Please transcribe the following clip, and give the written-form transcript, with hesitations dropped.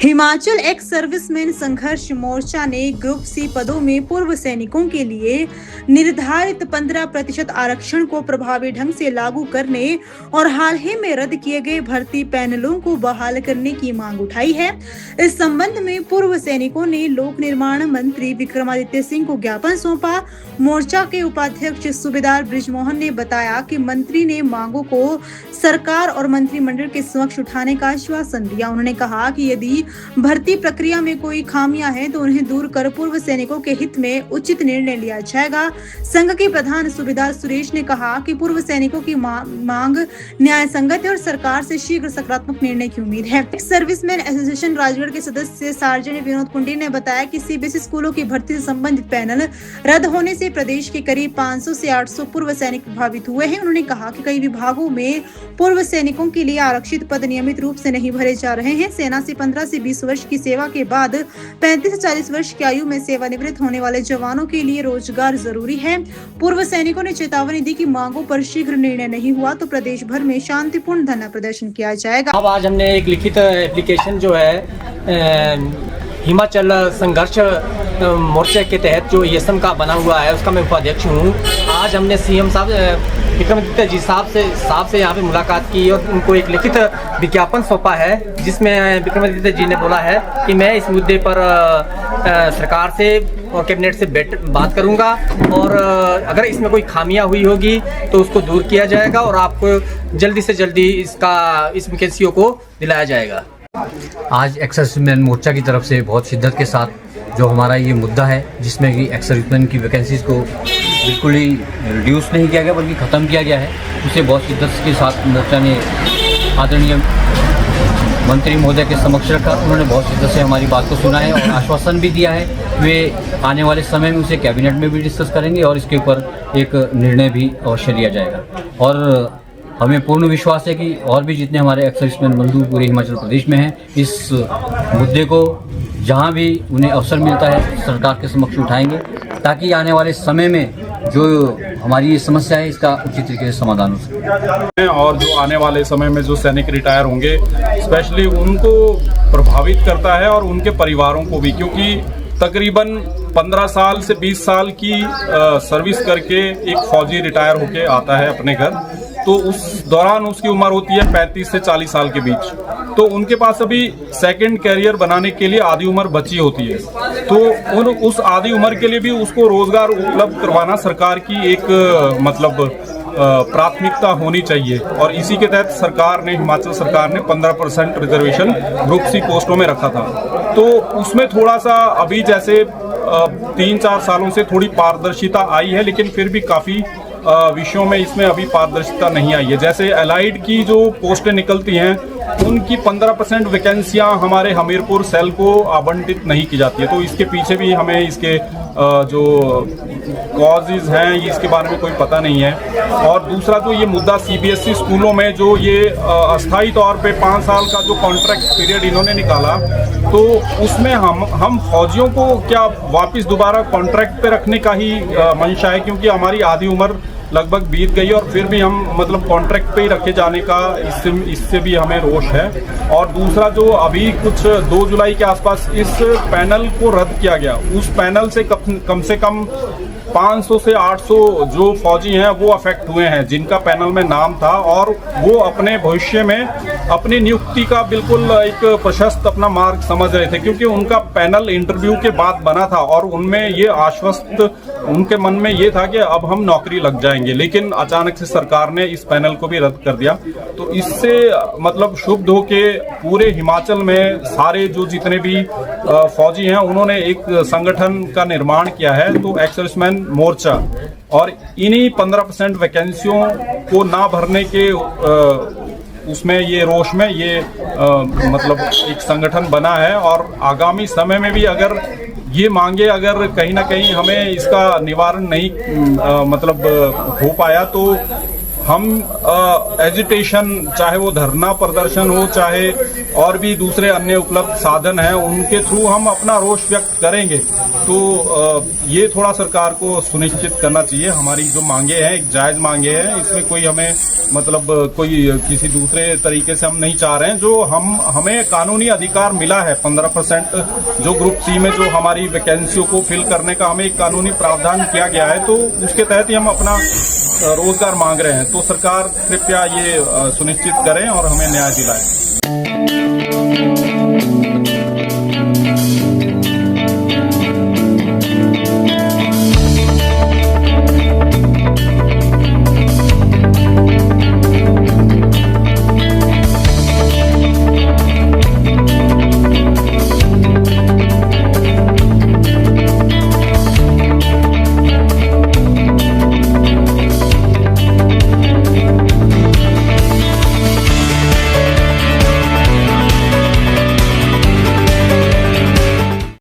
Himachal ex serviceman संघर्ष मोर्चा ने group C पदों में पूर्व सैनिकों के लिए निर्धारित 15% आरक्षण को प्रभावी ढंग से लागू करने और हाल ही में रद्द किए गए भर्ती पैनलों को बहाल करने की मांग उठाई है। इस संबंध में पूर्व सैनिकों ने लोक निर्माण मंत्री विक्रमादित्य सिंह को ज्ञापन सौंपा। मोर्चा के उपाध्यक्ष सूबेदार बृजमोहन ने बताया कि मंत्री ने मांगों को सरकार और मंत्रिमंडल के समक्ष उठाने का आश्वासन दिया। उन्होंने कहा कि यदि भर्ती प्रक्रिया में कोई खामियां हैं तो उन्हें दूर कर पूर्व सैनिकों के हित में उचित निर्णय लिया जाएगा। संघ के प्रधान सूबेदार सुरेश ने कहा कि पूर्व सैनिकों की मांग न्याय संगत है और सरकार से शीघ्र सकारात्मक निर्णय की उम्मीद है। सर्विसमैन एसोसिएशन राजगढ़ के सदस्य सार्वजनिक विनोद कुंडी ने बताया कि सीबीएसई स्कूलों की भर्ती से संबंधित पैनल रद्द होने से प्रदेश के करीब 500 से 800 पूर्व सैनिक प्रभावित हुए हैं। उन्होंने कहा कि कई विभागों में पूर्व सैनिकों के लिए आरक्षित पद नियमित रूप से नहीं भरे जा रहे हैं। सेना से 15 से 20 वर्ष की सेवा के बाद 35 से 40 वर्ष की आयु में सेवानिवृत्त होने वाले जवानों के लिए रोजगार जरूरी है। पूर्व सैनिकों ने चेतावनी दी कि मांगों पर शीघ्र निर्णय नहीं हुआ तो प्रदेश भर में शांतिपूर्ण धरना प्रदर्शन किया जाएगा। अब आज हमने एक लिखित एप्लीकेशन जो है हिमाचल संघर्ष मोर्चे के तहत जो ईएसएम का बना हुआ है उसका मैं उपाध्यक्ष हूँ। आज हमने सीएम साहब विक्रमादित्य जी साहब से यहाँ पे मुलाकात की और उनको एक लिखित विज्ञापन सौंपा है, जिसमें विक्रमादित्य जी ने बोला है कि मैं इस मुद्दे पर सरकार से और कैबिनेट से बात करूंगा और अगर इसमें कोई खामियां हुई होगी तो उसको दूर किया जाएगा और आपको जल्दी से जल्दी इस वैकेंसियों को दिलाया जाएगा। आज एक्स सर्विसमैन मोर्चा की तरफ से बहुत शिद्दत के साथ जो हमारा ये मुद्दा है, जिसमें कि एक्स सर्विसमैन की वैकेंसीज़ को बिल्कुल ही रिड्यूस नहीं किया गया बल्कि ख़त्म किया गया है, उसे बहुत शिद्दत के साथ मोर्चा ने आदरणीय मंत्री महोदय के समक्ष रखा। उन्होंने बहुत शिद्दत से हमारी बात को सुना है और आश्वासन भी दिया है वे आने वाले समय में उसे कैबिनेट में भी डिस्कस करेंगे और इसके ऊपर एक निर्णय भी अवश्य लिया जाएगा। और हमें पूर्ण विश्वास है कि और भी जितने हमारे एक्स सर्विसमैन बंधु पूरे हिमाचल प्रदेश में हैं, इस मुद्दे को जहां भी उन्हें अवसर मिलता है सरकार के समक्ष उठाएंगे, ताकि आने वाले समय में जो हमारी ये समस्या है इसका उचित तरीके से समाधान हो सके। और जो आने वाले समय में जो सैनिक रिटायर होंगे स्पेशली उनको प्रभावित करता है और उनके परिवारों को भी, क्योंकि तकरीबन 15 साल से 20 साल की सर्विस करके एक फौजी रिटायर होके आता है अपने घर, तो उस दौरान उसकी उम्र होती है 35 से 40 साल के बीच। तो उनके पास अभी सेकंड कैरियर बनाने के लिए आधी उम्र बची होती है, तो उस आधी उम्र के लिए भी उसको रोजगार उपलब्ध करवाना सरकार की एक मतलब प्राथमिकता होनी चाहिए। और इसी के तहत सरकार ने, हिमाचल सरकार ने 15% रिजर्वेशन ग्रुप सी पोस्टों में रखा था। तो उसमें थोड़ा सा अभी जैसे 3-4 सालों से थोड़ी पारदर्शिता आई है, लेकिन फिर भी काफ़ी विषयों में इसमें अभी पारदर्शिता नहीं आई है। जैसे एलाइड की जो पोस्टें निकलती हैं उनकी 15% वैकेंसियां हमारे हमीरपुर सेल को आवंटित नहीं की जाती है। तो इसके पीछे भी हमें इसके जो कॉजेज हैं इसके बारे में कोई पता नहीं है। और दूसरा जो ये मुद्दा सीबीएसई स्कूलों में जो ये अस्थायी तौर पे 5 साल का जो कॉन्ट्रैक्ट पीरियड इन्होंने निकाला, तो उसमें हम फौजियों को क्या वापस दोबारा कॉन्ट्रैक्ट पे रखने का ही मंशा है, क्योंकि हमारी आधी उम्र लगभग बीत गई और फिर भी हम मतलब कॉन्ट्रैक्ट पे ही रखे जाने का इससे भी हमें रोष है। और दूसरा जो अभी कुछ 2 जुलाई के आसपास इस पैनल को रद्द किया गया, उस पैनल से कम से कम 500 से 800 जो फौजी हैं वो अफेक्ट हुए हैं, जिनका पैनल में नाम था, और वो अपने भविष्य में अपनी नियुक्ति का बिल्कुल एक प्रशस्त अपना मार्ग समझ रहे थे, क्योंकि उनका पैनल इंटरव्यू के बाद बना था और उनमें ये आश्वस्त उनके मन में ये था कि अब हम नौकरी लग जाएंगे। लेकिन अचानक से सरकार ने इस पैनल को भी रद्द कर दिया। तो इससे मतलब शुभ हो के पूरे हिमाचल में सारे जो जितने भी फौजी हैं उन्होंने एक संगठन का निर्माण किया है, तो एक्स सर्विसमैन मोर्चा, और इन्हीं 15% वैकेंसियों को ना भरने के उसमें ये रोष में ये मतलब एक संगठन बना है। और आगामी समय में भी अगर ये मांगे अगर कहीं ना कहीं हमें इसका निवारण नहीं मतलब हो पाया, तो हम एजिटेशन, चाहे वो धरना प्रदर्शन हो, चाहे और भी दूसरे अन्य उपलब्ध साधन हैं, उनके थ्रू हम अपना रोष व्यक्त करेंगे। तो ये थोड़ा सरकार को सुनिश्चित करना चाहिए। हमारी जो मांगे हैं एक जायज मांगे हैं, इसमें कोई हमें मतलब कोई किसी दूसरे तरीके से हम नहीं चाह रहे हैं। जो हमें कानूनी अधिकार मिला है 15% जो ग्रुप सी में जो हमारी वैकेंसियों को फिल करने का हमें एक कानूनी प्रावधान किया गया है, तो उसके तहत ही हम अपना रोजगार मांग रहे हैं। तो सरकार कृपया ये सुनिश्चित करें और हमें न्याय दिलाए।